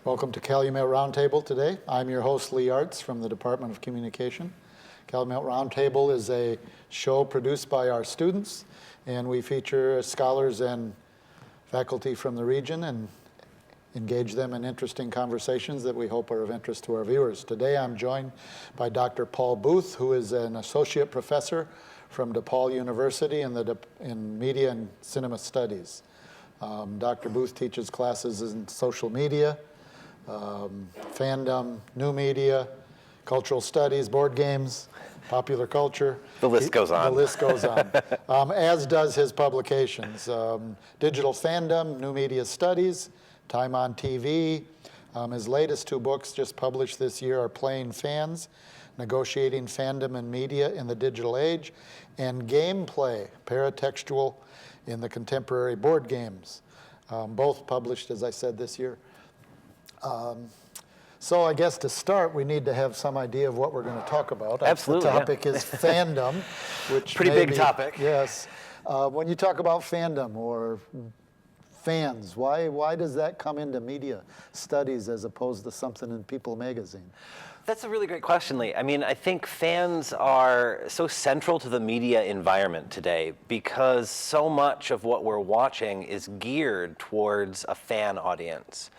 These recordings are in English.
Welcome to Calumet Roundtable today. I'm your host, Lee Artz from the Department of Communication. Calumet Roundtable is a show produced by our students, and we feature scholars and faculty from the region and engage them in interesting conversations that we hope are of interest to our viewers. Today I'm joined by Dr. Paul Booth, who is an associate professor from DePaul University in Media and Cinema Studies. Dr. Booth teaches classes in social media, fandom, new media, cultural studies, board games, popular culture. The list goes on. The list goes on, as does his publications. Digital Fandom, New Media Studies, Time on TV. His latest two books just published this year are Playing Fans, Negotiating Fandom and Media in the Digital Age, and Gameplay, Paratextual in the Contemporary Board Games. Both published, as I said, this year. So I guess to start, we need to have some idea of what we're going to talk about. Absolutely. The topic is fandom, which pretty big topic. Yes. When you talk about fandom or fans, why does that come into media studies as opposed to something in People magazine? That's a really great question, Lee. I mean, I think fans are so central to the media environment today because so much of what we're watching is geared towards a fan audience.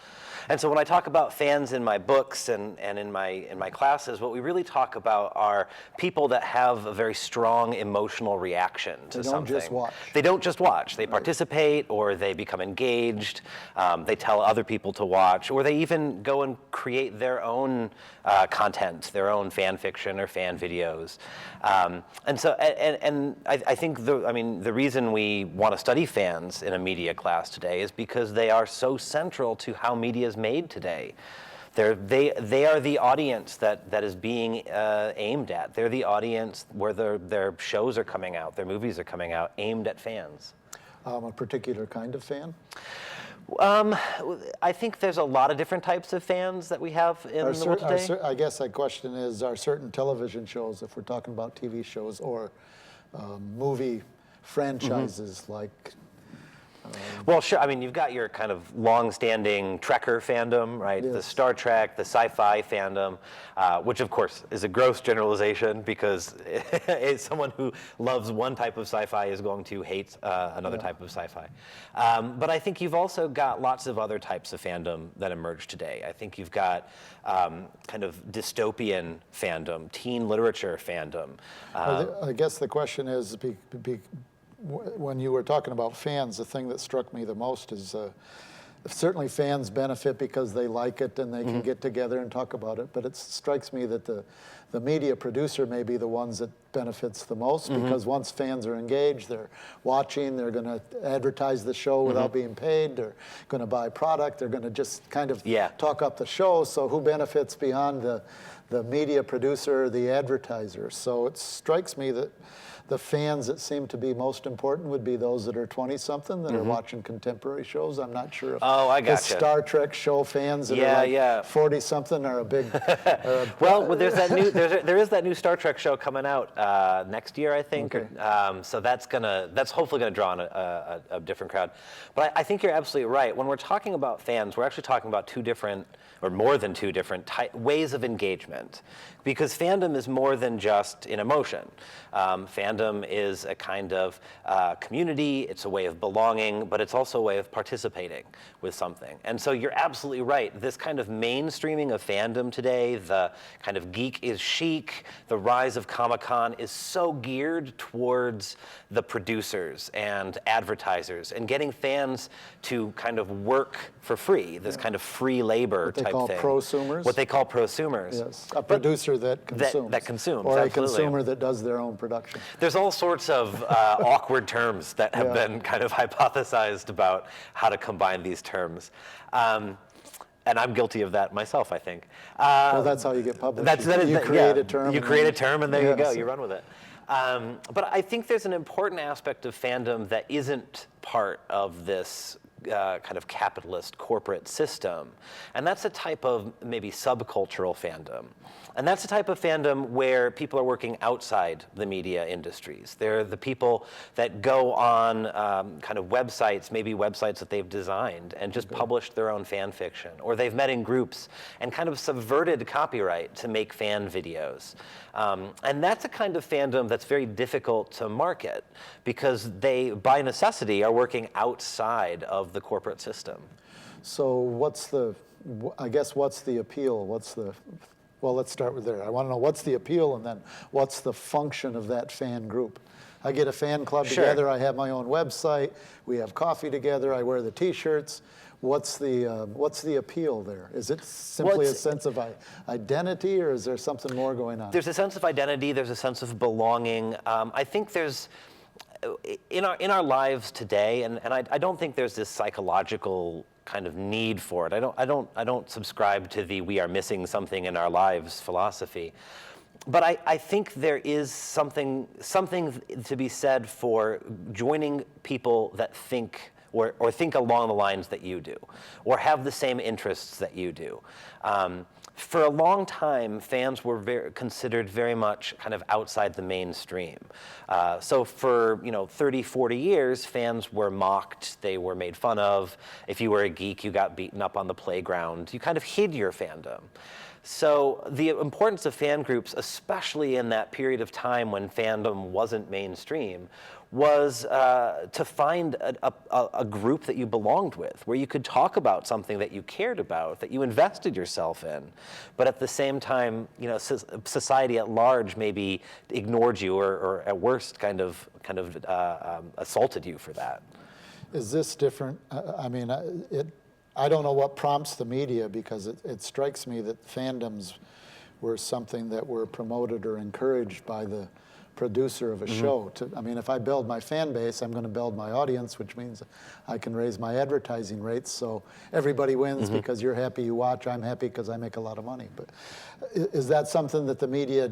And so when I talk about fans in my books and in my classes, what we really talk about are people that have a very strong emotional reaction to something. They don't just watch. They don't just watch. They Right. participate, or they become engaged. They tell other people to watch, or they even go and create their own content, their own fan fiction or fan videos. And so, I think the reason we want to study fans in a media class today is because they are so central to how media is made today. They are the audience that is being aimed at. They're the audience where their shows are coming out, their movies are coming out, aimed at fans. A particular kind of fan? I think there's a lot of different types of fans that we have in the world today. I guess that question is, are certain television shows, if we're talking about TV shows, or movie franchises like... Well, sure. I mean, you've got your kind of long-standing Trekker fandom, right? Yes. The Star Trek, the sci-fi fandom, which of course is a gross generalization because someone who loves one type of sci-fi is going to hate another type of sci-fi. But I think you've also got lots of other types of fandom that emerge today. I think you've got kind of dystopian fandom, teen literature fandom. I guess the question is, when you were talking about fans, the thing that struck me the most is certainly fans benefit because they like it and they can get together and talk about it, but it strikes me that the media producer may be the ones that benefits the most because once fans are engaged, they're watching, they're going to advertise the show without being paid, they're going to buy product, they're going to just kind of talk up the show. So who benefits beyond the media producer or the advertiser? So it strikes me that the fans that seem to be most important would be those that are 20-something that are watching contemporary shows. I'm not sure if the Star Trek show fans that are like 40-something are a big... Well, there's that new there is that new Star Trek show coming out next year, I think. Okay. So that's hopefully gonna draw on a different crowd. But I think you're absolutely right. When we're talking about fans, we're actually talking about two different, or more than two different ways of engagement, because fandom is more than just an emotion. Fandom is a kind of community, it's a way of belonging, but it's also a way of participating with something. And so you're absolutely right. This kind of mainstreaming of fandom today, the kind of geek is chic, the rise of Comic-Con is so geared towards the producers and advertisers and getting fans to kind of work for free, this kind of free labor type thing. What they call prosumers? What they call prosumers. Yes, a producer that consumes. That consumes, or absolutely. a consumer that does their own production. There's all sorts of awkward terms that have been kind of hypothesized about how to combine these terms. And I'm guilty of that myself, I think. Well, that's how you get published. You create a term. You create a term, and there you go. You run with it. But I think there's an important aspect of fandom that isn't part of this kind of capitalist corporate system. And that's a type of maybe subcultural fandom. And that's the type of fandom where people are working outside the media industries. They're the people that go on kind of websites, maybe websites that they've designed and just published their own fan fiction, or they've met in groups and kind of subverted copyright to make fan videos. And that's a kind of fandom that's very difficult to market because they, by necessity, are working outside of the corporate system. So what's the appeal? Well, let's start with there. I want to know what's the appeal, and then what's the function of that fan group? I get a fan club together, I have my own website, we have coffee together, I wear the t-shirts. What's the appeal there? Is it simply a sense of identity, or is there something more going on? There's a sense of identity, there's a sense of belonging. I think there's, in our lives today, and I don't think there's this psychological kind of need for it. I don't subscribe to the "we are missing something in our lives" philosophy. But I think there is something to be said for joining people that think or think along the lines that you do, or have the same interests that you do. For a long time, fans were considered very much kind of outside the mainstream. So for 30, 40 years, fans were mocked, they were made fun of. If you were a geek, you got beaten up on the playground. You kind of hid your fandom. So the importance of fan groups, especially in that period of time when fandom wasn't mainstream, was to find a group that you belonged with, where you could talk about something that you cared about, that you invested yourself in, but at the same time, society at large maybe ignored you, or at worst, kind of assaulted you for that. Is this different? I don't know what prompts the media, because it strikes me that fandoms were something that were promoted or encouraged by the producer of a show. If I build my fan base, I'm going to build my audience, which means I can raise my advertising rates, so everybody wins because you're happy you watch, I'm happy because I make a lot of money. But is that something that the media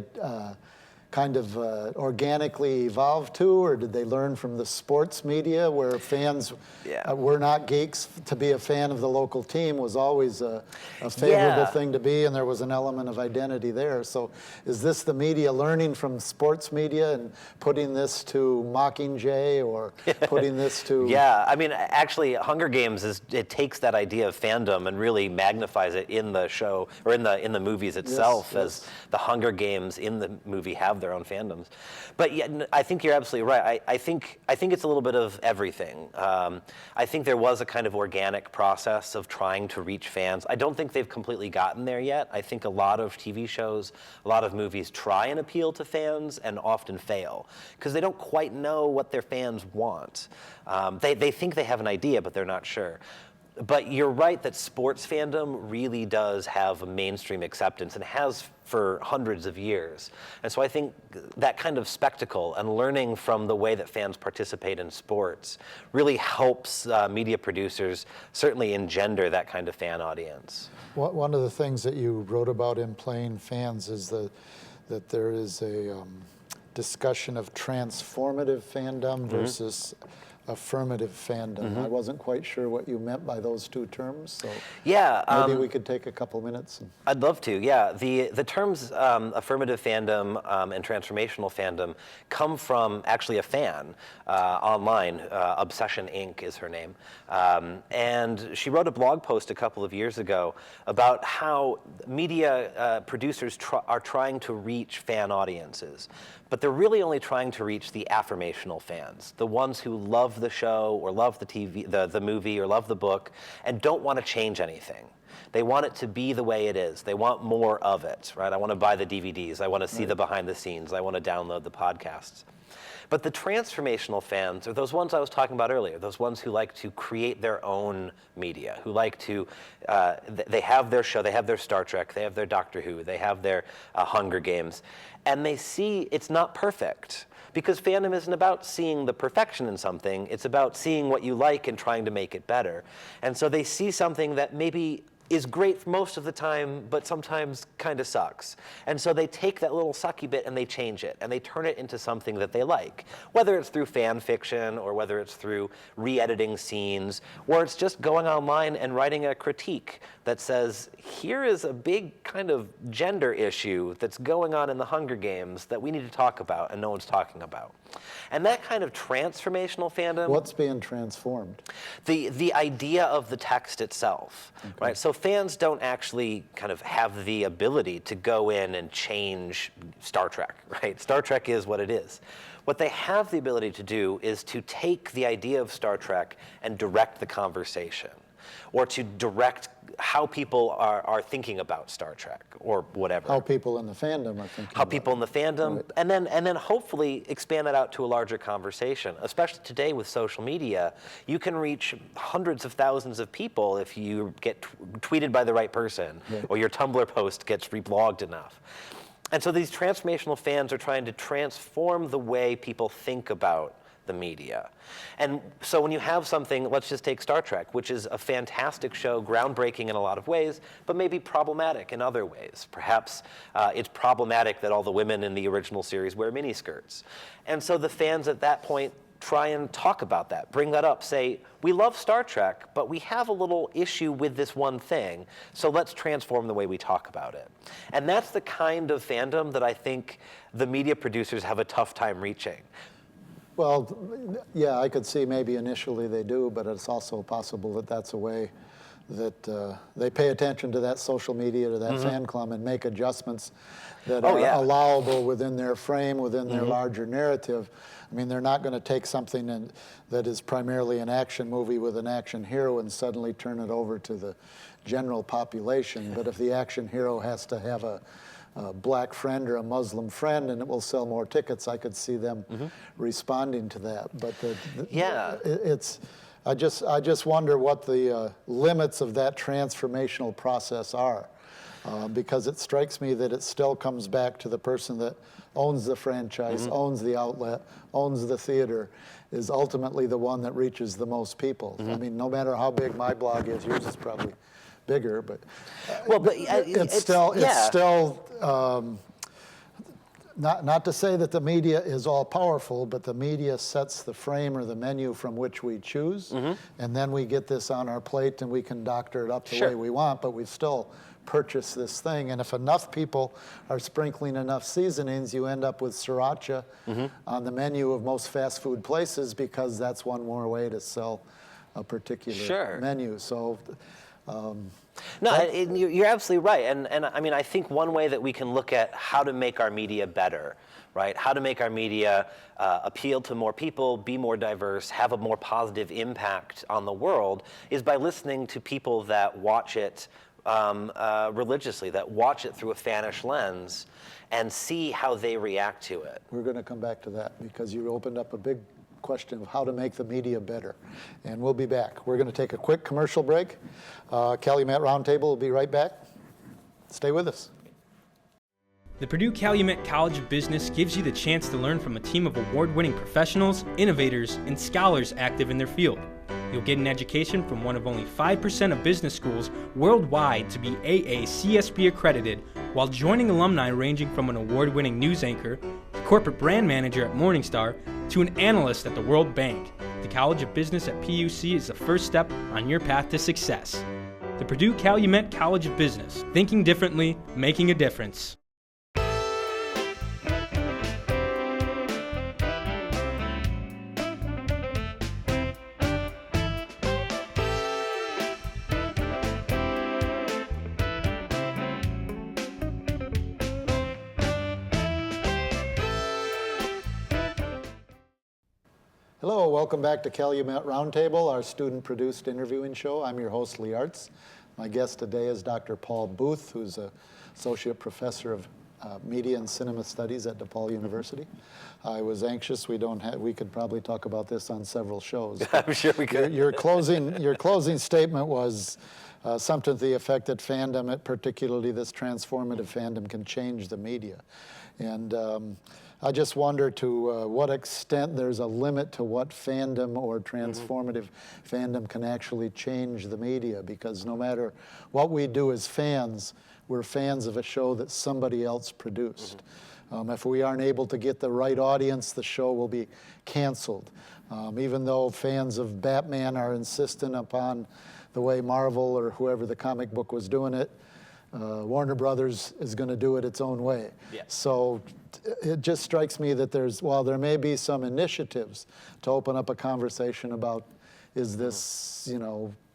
kind of organically evolved to, or did they learn from the sports media, where fans were not geeks? To be a fan of the local team was always a favorable thing to be, and there was an element of identity there. So is this the media learning from sports media and putting this to Mockingjay, or putting this to... Yeah, actually, Hunger Games it takes that idea of fandom and really magnifies it in the show, or in the movies itself, as the Hunger Games in the movie have their own fandoms. But yeah, I think you're absolutely right. I think it's a little bit of everything. I think there was a kind of organic process of trying to reach fans. I don't think they've completely gotten there yet. I think a lot of TV shows, a lot of movies try and appeal to fans and often fail, because they don't quite know what their fans want. They think they have an idea, but they're not sure. But you're right that sports fandom really does have a mainstream acceptance, and has for hundreds of years. And so I think that kind of spectacle and learning from the way that fans participate in sports really helps media producers certainly engender that kind of fan audience. One of the things that you wrote about in Playing Fans is that there is a discussion of transformative fandom versus affirmative fandom. I wasn't quite sure what you meant by those two terms, so maybe we could take a couple minutes. I'd love to, yeah. The terms affirmative fandom and transformational fandom come from actually a fan online. Obsession Inc. is her name. And she wrote a blog post a couple of years ago about how media producers are trying to reach fan audiences, but they're really only trying to reach the affirmational fans, the ones who love the show or love the TV, the movie, or love the book, and don't want to change anything. They want it to be the way it is. They want more of it, right? I want to buy the DVDs. I want to see the behind the scenes. I want to download the podcasts. But the transformational fans are those ones I was talking about earlier, those ones who like to create their own media, who like to, they have their show, they have their Star Trek, they have their Doctor Who, they have their Hunger Games, and they see it's not perfect. Because fandom isn't about seeing the perfection in something, it's about seeing what you like and trying to make it better. And so they see something that maybe is great most of the time, but sometimes kind of sucks. And so they take that little sucky bit and they change it, and they turn it into something that they like. Whether it's through fan fiction, or whether it's through re-editing scenes, or it's just going online and writing a critique that says, here is a big kind of gender issue that's going on in the Hunger Games that we need to talk about and no one's talking about. And that kind of transformational fandom. What's being transformed? The idea of the text itself, Okay. right? So fans don't actually kind of have the ability to go in and change Star Trek, right? Star Trek is what it is. What they have the ability to do is to take the idea of Star Trek and direct the conversation, or to direct how people are thinking about Star Trek, or whatever. How people in the fandom are thinking How about people it. in the fandom, Right. and then hopefully expand that out to a larger conversation. Especially today with social media, you can reach hundreds of thousands of people if you get tweeted by the right person, Right. or your Tumblr post gets reblogged enough. And so these transformational fans are trying to transform the way people think about the media. And so when you have something, let's just take Star Trek, which is a fantastic show, groundbreaking in a lot of ways, but maybe problematic in other ways. Perhaps it's problematic that all the women in the original series wear miniskirts. And so the fans at that point try and talk about that, bring that up, say, we love Star Trek, but we have a little issue with this one thing, so let's transform the way we talk about it. And that's the kind of fandom that I think the media producers have a tough time reaching. Well, yeah, I could see maybe initially they do, but it's also possible that that's a way that they pay attention to that social media, to that fan club, and make adjustments that are allowable within their frame, within their larger narrative. I mean, they're not going to take something that is primarily an action movie with an action hero and suddenly turn it over to the general population. But if the action hero has to have a black friend or a Muslim friend, and it will sell more tickets, I could see them responding to that. But I just wonder what the limits of that transformational process are, because it strikes me that it still comes back to the person that owns the franchise, owns the outlet, owns the theater, is ultimately the one that reaches the most people. I mean, no matter how big my blog is, yours is probably bigger, but it's still not to say that the media is all powerful, but the media sets the frame or the menu from which we choose, and then we get this on our plate and we can doctor it up the way we want, but we still purchase this thing. And if enough people are sprinkling enough seasonings, you end up with sriracha on the menu of most fast food places, because that's one more way to sell a particular menu. So. No, you're absolutely right. And I mean, I think one way that we can look at how to make our media better, right? How to make our media appeal to more people, be more diverse, have a more positive impact on the world, is by listening to people that watch it religiously, that watch it through a fanish lens, and see how they react to it. We're going to come back to that, because you opened up a big question of how to make the media better. And we'll be back. We're going to take a quick commercial break. Calumet Roundtable will be right back. Stay with us. The Purdue Calumet College of Business gives you the chance to learn from a team of award-winning professionals, innovators, and scholars active in their field. You'll get an education from one of only 5% of business schools worldwide to be AACSB accredited, while joining alumni ranging from an award-winning news anchor, the corporate brand manager at Morningstar, to an analyst at the World Bank. The College of Business at PUC is the first step on your path to success. The Purdue Calumet College of Business. Thinking differently, making a difference. Hello, welcome back to Calumet Roundtable, our student-produced interviewing show. I'm your host, Lee Artz. My guest today is Dr. Paul Booth, who's an associate professor of media and cinema studies at DePaul University. I was anxious. We could probably talk about this on several shows. I'm sure we could. Your closing statement was something to the effect that fandom, particularly this transformative fandom, can change the media. And I just wonder to what extent there's a limit to what fandom or transformative fandom can actually change the media, because no matter what we do as fans, we're fans of a show that somebody else produced. If we aren't able to get the right audience, the show will be canceled. Even though fans of Batman are insistent upon the way Marvel or whoever the comic book was doing it, Warner Brothers is going to do it its own way. Yeah. So it just strikes me that while there may be some initiatives to open up a conversation about, is this,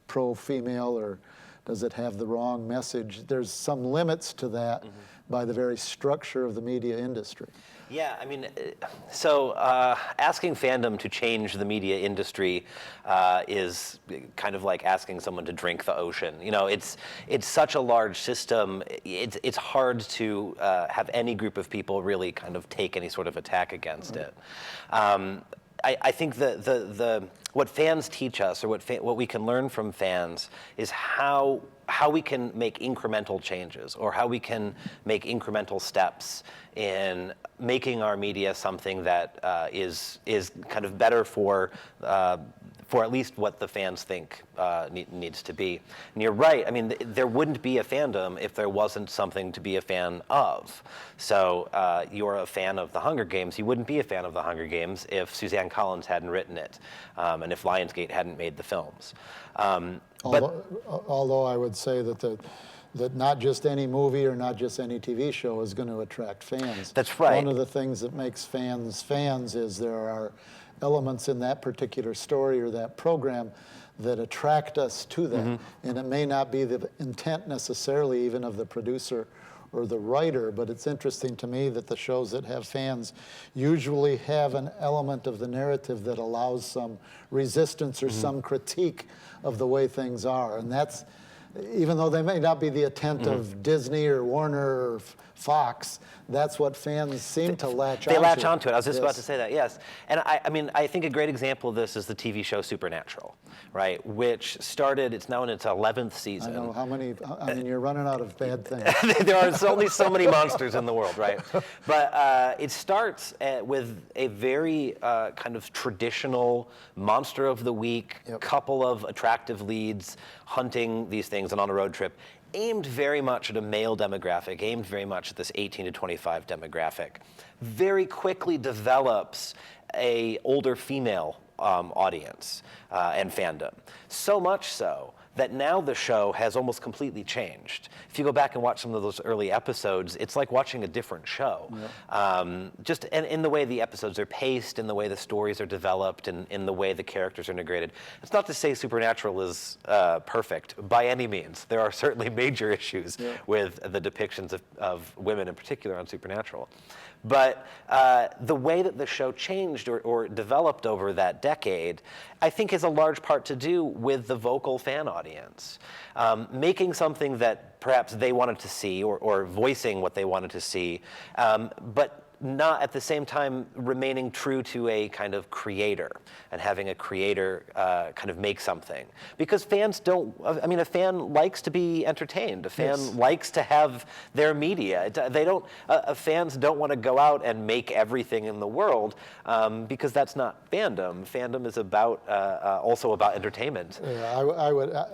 pro-female, or does it have the wrong message? There's some limits to that by the very structure of the media industry. Yeah, I mean, so asking fandom to change the media industry is kind of like asking someone to drink the ocean. It's such a large system. It's hard to have any group of people really kind of take any sort of attack against it. I think what fans teach us, or what we can learn from fans, is how we can make incremental changes, or how we can make incremental steps in making our media something that is kind of better for at least what the fans think needs to be. And you're right. I mean, there wouldn't be a fandom if there wasn't something to be a fan of. So you're a fan of The Hunger Games. You wouldn't be a fan of The Hunger Games if Suzanne Collins hadn't written it, and if Lionsgate hadn't made the films. Although I would say that not just any movie or not just any TV show is going to attract fans. That's right. One of the things that makes fans is there are elements in that particular story or that program that attract us to that. And it may not be the intent necessarily even of the producer or the writer, but it's interesting to me that the shows that have fans usually have an element of the narrative that allows some resistance or some critique of the way things are. And that's, even though they may not be the intent of Disney or Warner or Fox, that's what fans seem to latch onto. They latch onto it. I was just about to say that, yes. And I think a great example of this is the TV show Supernatural, right? Which started, it's now in its 11th season. I know, how many, you're running out of bad things. There are only so many monsters in the world, right? But it starts with a very kind of traditional monster of the week, couple of attractive leads hunting these things and on a road trip, aimed very much at a male demographic, aimed very much at this 18 to 25 demographic. Very quickly develops a older female audience and fandom. So much so that now the show has almost completely changed. If you go back and watch some of those early episodes, it's like watching a different show. Just in the way the episodes are paced, in the way the stories are developed, and in the way the characters are integrated. It's not to say Supernatural is perfect by any means. There are certainly major issues with the depictions of women in particular on Supernatural. But the way that the show changed or developed over that decade, I think has a large part to do with the vocal fan audience. Making something that perhaps they wanted to see, or voicing what they wanted to see, but not at the same time remaining true to a kind of creator and having a creator kind of make something. Because fans don't, a fan likes to be entertained. A fan likes to have their media. Fans don't want to go out and make everything in the world because that's not fandom. Fandom is about also about entertainment. Yeah,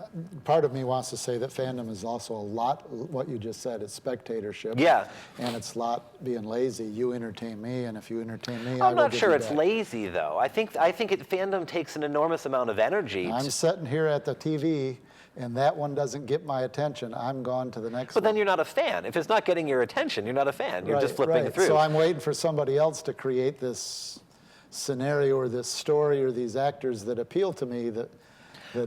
part of me wants to say that fandom is also a lot, what you just said, it's spectatorship. Yeah. And it's not being lazy. You entertain me, and if you entertain me, I'm not sure it's lazy, though. I think fandom takes an enormous amount of energy. I'm sitting here at the TV, and that one doesn't get my attention. I'm gone to the next one. But then you're not a fan. If it's not getting your attention, you're not a fan. You're just flipping through. So I'm waiting for somebody else to create this scenario or this story or these actors that appeal to me that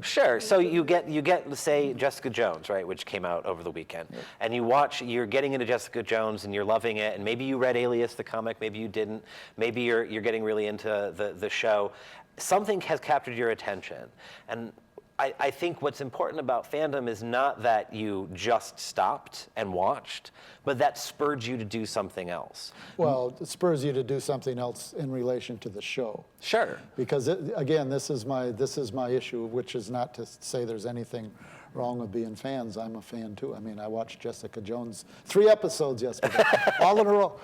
Sure. So you get, say, Jessica Jones, right, which came out over the weekend, and you're getting into Jessica Jones and you're loving it, and maybe you read Alias, the comic, maybe you didn't, maybe you're getting really into the show. Something has captured your attention, and I think what's important about fandom is not that you just stopped and watched, but that spurred you to do something else. Well, it spurs you to do something else in relation to the show. Sure. Because again, this is my issue, which is not to say there's anything wrong with being fans. I'm a fan too. I mean, I watched Jessica Jones 3 episodes yesterday, all in a row.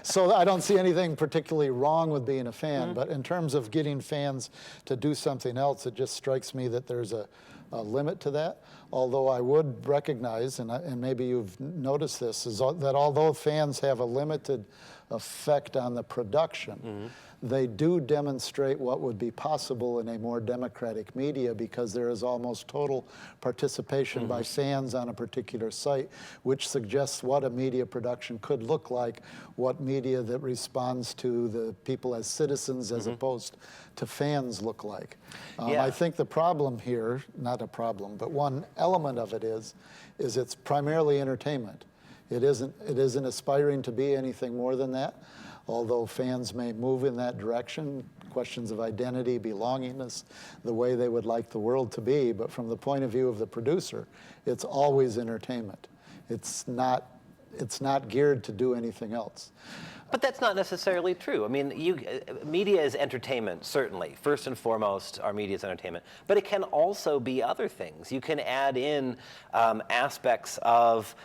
So I don't see anything particularly wrong with being a fan, but in terms of getting fans to do something else, it just strikes me that there's a limit to that. Although I would recognize, and maybe you've noticed this, is that although fans have a limited effect on the production, they do demonstrate what would be possible in a more democratic media, because there is almost total participation by fans on a particular site, which suggests what a media production could look like, what media that responds to the people as citizens as opposed to fans look like. I think the problem here, not a problem, but one element of it is it's primarily entertainment. It isn't aspiring to be anything more than that, although fans may move in that direction, questions of identity, belongingness, the way they would like the world to be. But from the point of view of the producer, it's always entertainment. It's not geared to do anything else. But that's not necessarily true. I mean, media is entertainment, certainly. First and foremost, our media is entertainment. But it can also be other things. You can add in aspects of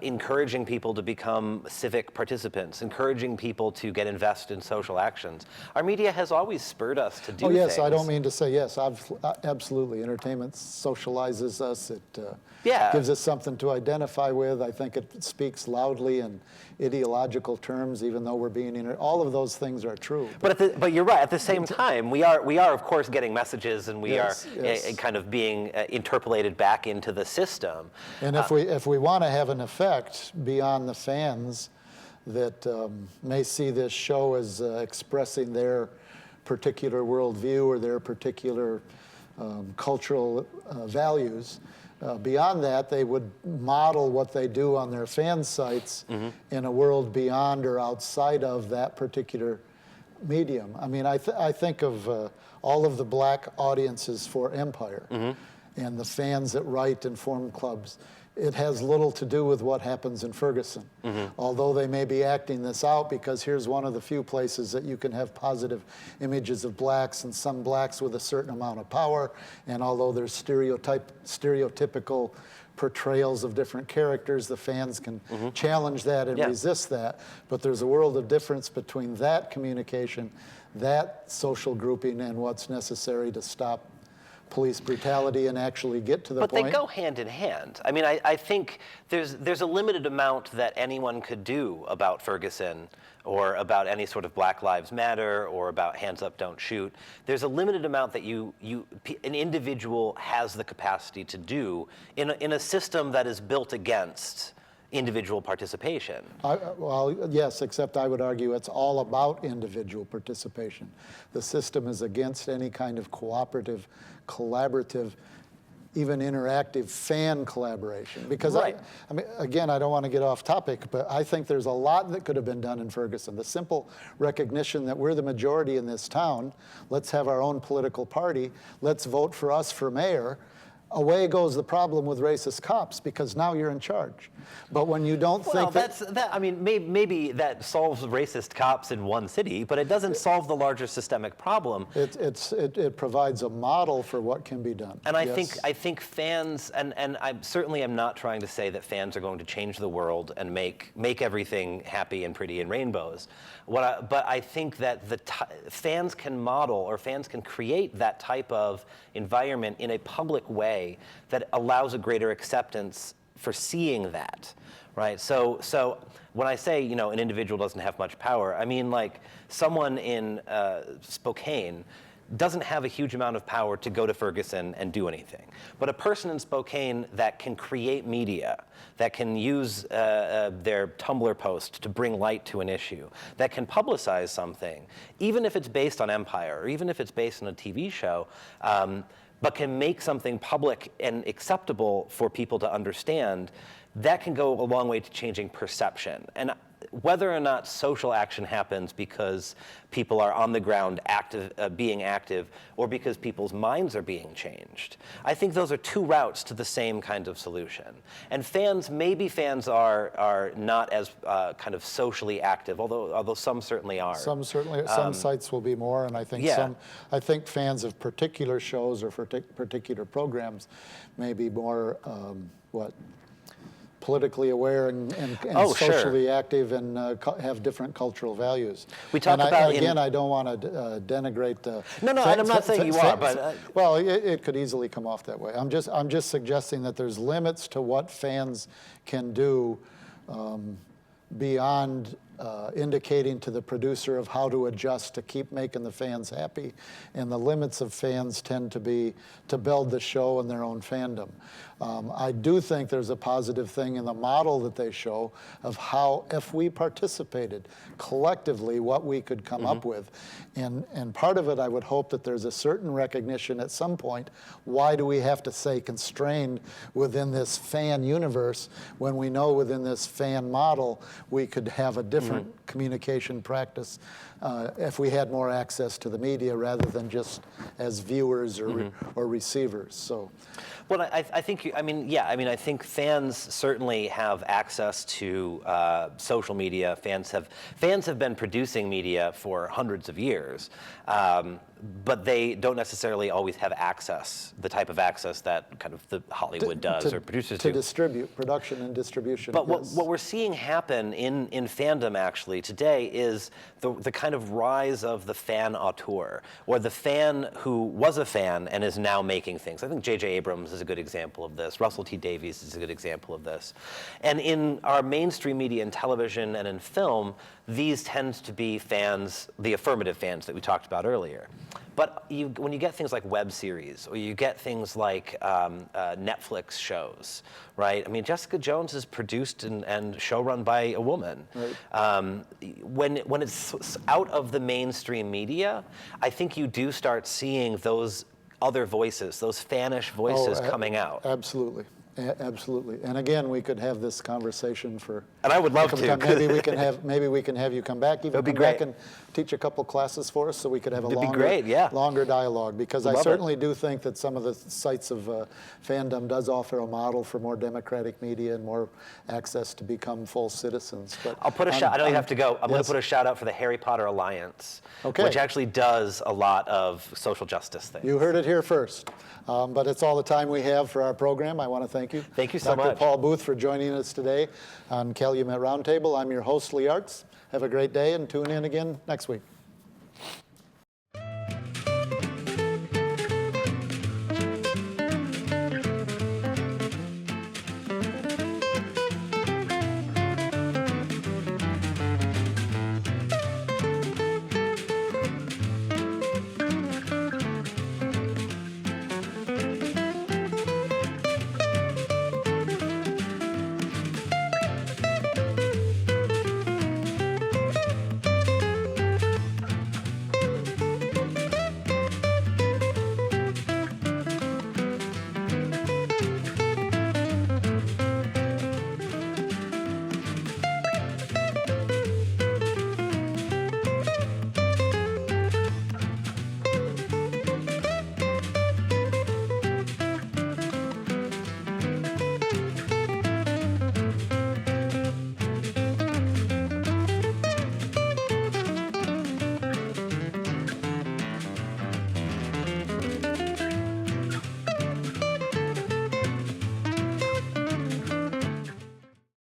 encouraging people to become civic participants, encouraging people to get invested in social actions. Our media has always spurred us to do things. Oh, yes, I don't mean to say yes. Absolutely. Entertainment socializes us. It gives us something to identify with. I think it speaks loudly in ideological terms, even though we're being all of those things are true. But you're right. At the same time, we are of course getting messages, and we are kind of being interpolated back into the system. And if we want to have an effect beyond the fans that may see this show as expressing their particular worldview or their particular cultural values, beyond that, they would model what they do on their fan sites in a world beyond or outside of that particular medium. I mean, I think of all of the black audiences for Empire and the fans that write and form clubs. It has little to do with what happens in Ferguson, although they may be acting this out, because here's one of the few places that you can have positive images of blacks, and some blacks with a certain amount of power, and although there's stereotypical portrayals of different characters, the fans can challenge that and resist that. But there's a world of difference between that communication, that social grouping, and what's necessary to stop police brutality and actually get to the point. But they go hand in hand. I mean, I think there's a limited amount that anyone could do about Ferguson, or about any sort of Black Lives Matter, or about Hands Up, Don't Shoot. There's a limited amount that an individual has the capacity to do in a system that is built against individual participation. Well, yes, except I would argue it's all about individual participation. The system is against any kind of cooperative, collaborative, even interactive fan collaboration. Because I mean, again, I don't want to get off topic, but I think there's a lot that could have been done in Ferguson. The simple recognition that we're the majority in this town, let's have our own political party, let's vote for us for mayor. Away goes the problem with racist cops, because now you're in charge. But when you don't think that, I mean, maybe that solves racist cops in one city, but it doesn't solve the larger systemic problem. It provides a model for what can be done. And I think fans, and I certainly am not trying to say that fans are going to change the world and make everything happy and pretty and rainbows. But I think that fans can model, or fans can create that type of environment in a public way that allows a greater acceptance for seeing that, right? So when I say, an individual doesn't have much power, I mean, like, someone in Spokane doesn't have a huge amount of power to go to Ferguson and do anything. But a person in Spokane that can create media, that can use their Tumblr post to bring light to an issue, that can publicize something, even if it's based on Empire, or even if it's based on a TV show, but can make something public and acceptable for people to understand, that can go a long way to changing perception. And whether or not social action happens because people are on the ground being active, or because people's minds are being changed, I think those are two routes to the same kind of solution. And maybe fans are not as kind of socially active, although some certainly are. Some certainly, some sites will be more, and I think I think fans of particular shows or particular programs may be more politically aware and socially active and have different cultural values. We talk about again, I don't want to denigrate. No, and I'm not saying you are, but well, it could easily come off that way. I'm just suggesting that there's limits to what fans can do beyond indicating to the producer of how to adjust to keep making the fans happy, and the limits of fans tend to be to build the show in their own fandom. I do think there's a positive thing in the model that they show of how, if we participated collectively, what we could come up with. And part of it, I would hope that there's a certain recognition at some point, why do we have to say constrained within this fan universe when we know within this fan model we could have a different communication practice if we had more access to the media rather than just as viewers or receivers. So, well, I think I think fans certainly have access to social media. Fans have been producing media for hundreds of years, but they don't necessarily always have access, the type of access that kind of the Hollywood does or producers do. To distribute, production and distribution. But what we're seeing happen in fandom actually today is the kind of rise of the fan auteur, or the fan who was a fan and is now making things. I think J.J. Abrams is a good example of this. Russell T. Davies is a good example of this. And in our mainstream media, in television and in film, these tend to be fans, the affirmative fans that we talked about earlier. But when you get things like web series, or you get things like Netflix shows, right? I mean, Jessica Jones is produced and show-run by a woman. Right. When it's out of the mainstream media, I think you do start seeing those other voices, those fanish voices coming out. Absolutely. Absolutely. And again, we could have this conversation for. And I would love to. Maybe we can have you come back. Even come back and teach a couple classes for us, so we could have a longer dialogue. Because I certainly do think that some of the sites of fandom does offer a model for more democratic media and more access to become full citizens. But I'll put a shout. I know you have to go. I'm going to put a shout out for the Harry Potter Alliance, which actually does a lot of social justice things. You heard it here first. But it's all the time we have for our program. I want to thank you. Thank you so much. Dr. Paul Booth, for joining us today on Calumet Roundtable. I'm your host, Artz. Have a great day and tune in again next week.